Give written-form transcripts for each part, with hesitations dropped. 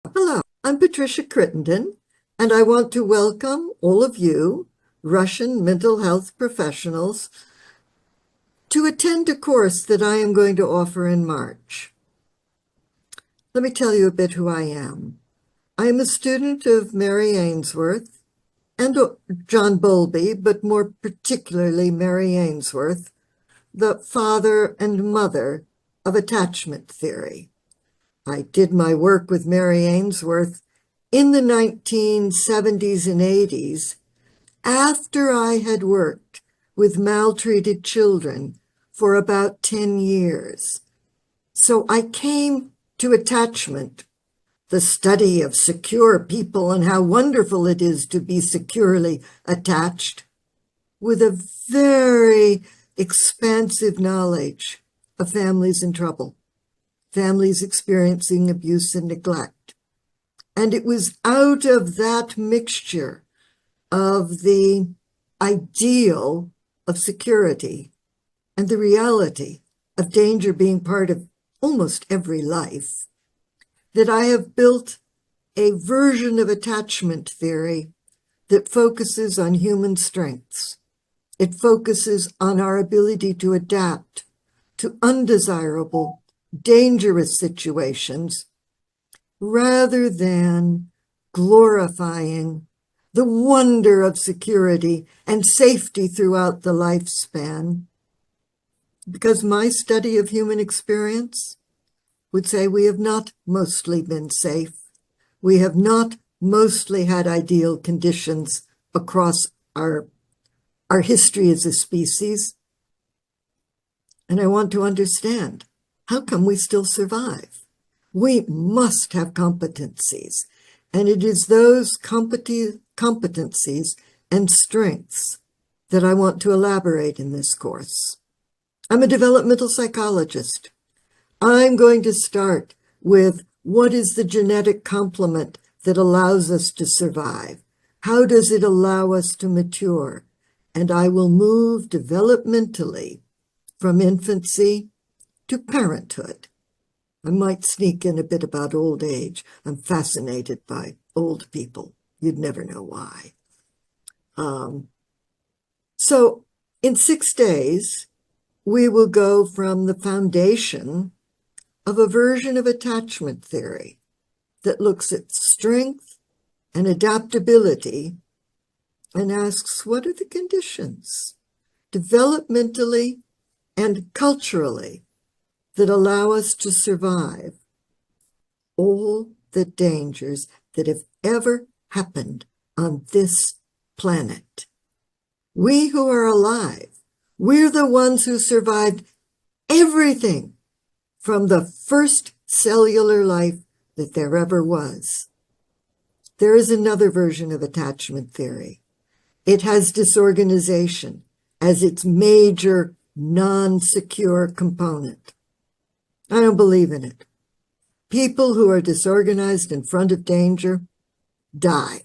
Hello, I'm Patricia Crittendenn, and I want to welcome all of you, Russian mental health professionals, to attend a course that I am going to offer in March. Let me tell you a bit who I am. I am a student of Mary Ainsworth and John Boulbi, but more particularly Mary Ainsworth, the father and mother of attachment theory. I did my work with Mary Ainsworth in the 1970s and 80s after I had worked with maltreated children for about 10 years. So I came to attachment, the study of secure people and how wonderful it is to be securely attached, with a very expansive knowledge of families in trouble, families experiencing abuse and neglect. And it was out of that mixture of the ideal of security and the reality of danger being part of almost every life that I have built a version of attachment theory that focuses on human strengths. It focuses on our ability to adapt to undesirable, dangerous situations, rather than glorifying the wonder of security and safety throughout the lifespan. Because my study of human experience would say we have not mostly been safe. We have not mostly had ideal conditions across our history as a species. And I want to understand, how come we still survive? We must have competencies, and it is those competencies and strengths that I want to elaborate in this course. I'm a developmental psychologist. I'm going to start with what is the genetic complement that allows us to survive? How does it allow us to mature? And I will move developmentally from infancy to parenthood. I might sneak in a bit about old age. I'm fascinated by old people. You'd never know why. So in 6 days, we will go from the foundation of a version of attachment theory that looks at strength and adaptability and asks, what are the conditions, developmentally and culturally, that allow us to survive all the dangers that have ever happened on this planet? We who are alive, we're the ones who survived everything from the first cellular life that there ever was. There is another version of attachment theory. It has disorganization as its major non-secure component. I don't believe in it. People who are disorganized in front of danger die.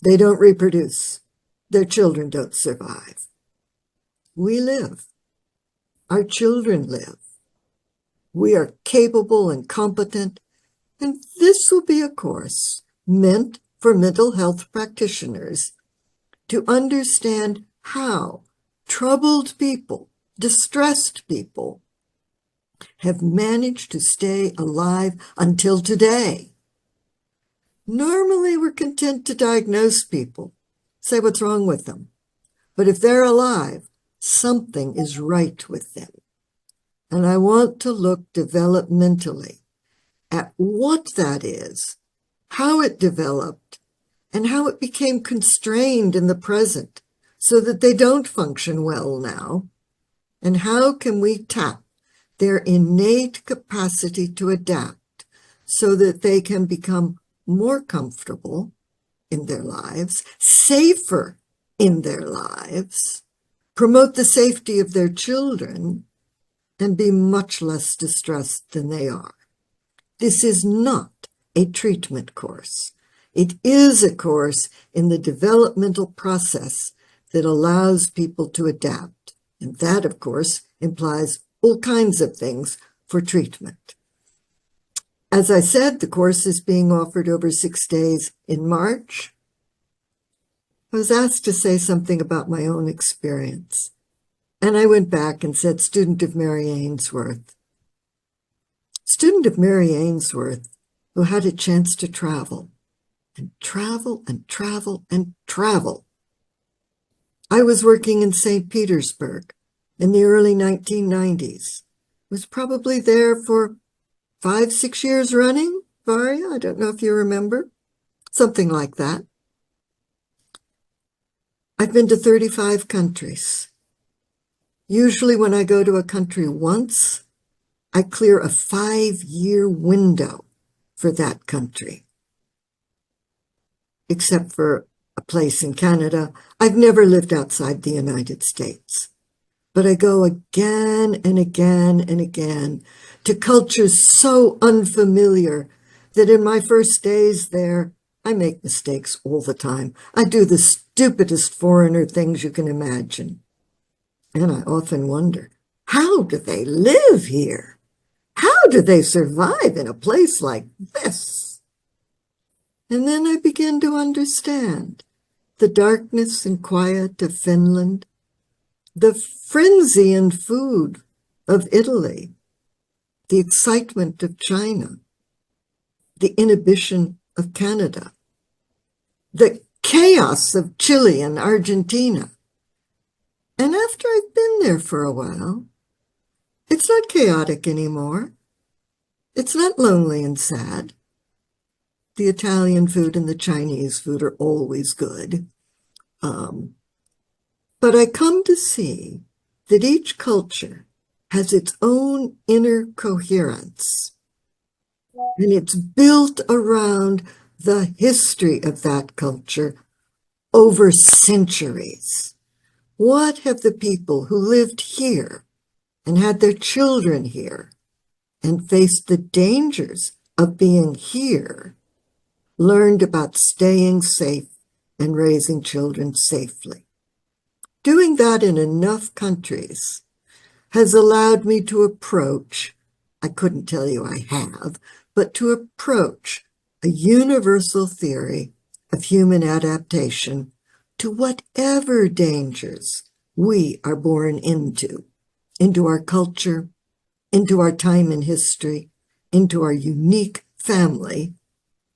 They don't reproduce. Their children don't survive. We live. Our children live. We are capable and competent, and this will be a course meant for mental health practitioners to understand how troubled people, distressed people, have managed to stay alive until today. Normally, we're content to diagnose people, say what's wrong with them. But if they're alive, something is right with them. And I want to look developmentally at what that is, how it developed, and how it became constrained in the present so that they don't function well now, and how can we tap their innate capacity to adapt so that they can become more comfortable in their lives, safer in their lives, promote the safety of their children, and be much less distressed than they are. This is not a treatment course. It is a course in the developmental process that allows people to adapt. And that, of course, implies all kinds of things for treatment. As I said, the course is being offered over 6 days in March. I was asked to say something about my own experience, and I went back and said, student of Mary Ainsworth. Student of Mary Ainsworth, who had a chance to travel, and travel and travel and travel. I was working in St. Petersburg in the early 1990s. Was probably there for 5-6 years running, Varya. I don't know if you remember. Something like that. I've been to 35 countries. Usually when I go to a country once, I clear a 5-year window for that country. Except for a place in Canada. I've never lived outside the United States. But I go again and again and again to cultures so unfamiliar that in my first days there, I make mistakes all the time. I do the stupidest foreigner things you can imagine. And I often wonder, how do they live here? How do they survive in a place like this? And then I begin to understand the darkness and quiet of Finland, the frenzy and food of Italy, the excitement of China, the inhibition of Canada, the chaos of Chile and Argentina. And after I've been there for a while, it's not chaotic anymore. It's not lonely and sad. The Italian food and the Chinese food are always good. But I come to see that each culture has its own inner coherence, and it's built around the history of that culture over centuries. What have the people who lived here and had their children here and faced the dangers of being here learned about staying safe and raising children safely? Doing that in enough countries has allowed me to approach, I couldn't tell you I have, but to approach a universal theory of human adaptation to whatever dangers we are born into our culture, into our time in history, into our unique family,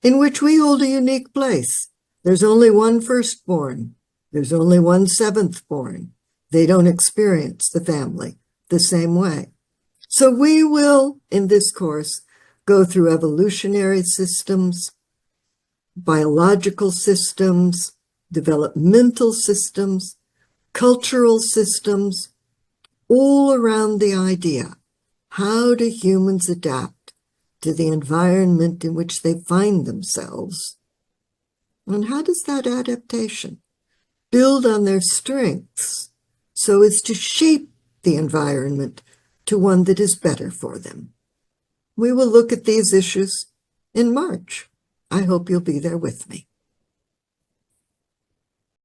in which we hold a unique place. There's only one firstborn. There's only one seventh-born. They don't experience the family the same way. So we will, in this course, go through evolutionary systems, biological systems, developmental systems, cultural systems, all around the idea, how do humans adapt to the environment in which they find themselves? And how does that adaptation build on their strengths so as to shape the environment to one that is better for them? We will look at these issues in March. I hope you'll be there with me.